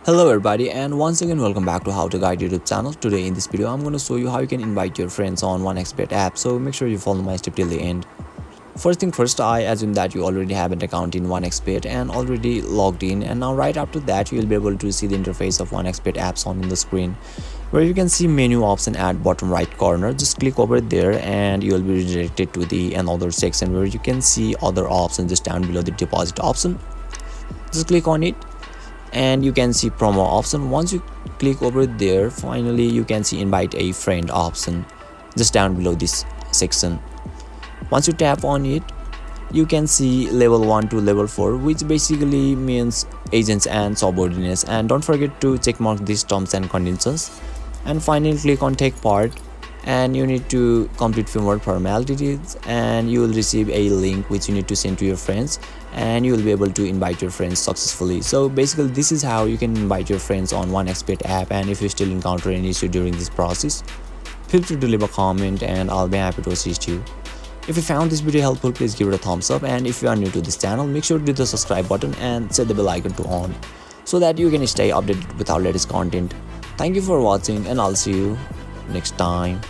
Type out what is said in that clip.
Hello everybody, and once again welcome back to How to Guide YouTube channel. Today in this video I'm going to show you how you can invite your friends on OneXBet app, so make sure you follow my step till the end. First thing first, I assume that you already have an account in OneXBet and already logged in, and now right after that you will be able to see the interface of OneXBet apps on the screen, where you can see menu option at bottom right corner. Just click over there and you will be redirected to the another section where you can see other options just down below the deposit option. Just click on it and you can see promo option. Once you click over there, finally you can see invite a friend option just down below this section. Once you tap on it, you can see level 1 to level 4, which basically means agents and subordinates, and don't forget to check mark these terms and conditions. And finally click on take part, and you need to complete few more formalities and you will receive a link which you need to send to your friends, and you will be able to invite your friends successfully. So basically this is how you can invite your friends on OneXBet app, and if you still encounter any issue during this process, feel free to leave a comment and I'll be happy to assist you. If you found this video helpful, please give it a thumbs up, and if you are new to this channel, make sure to hit the subscribe button and set the bell icon to on so that you can stay updated with our latest content. Thank you for watching, and I'll see you next time.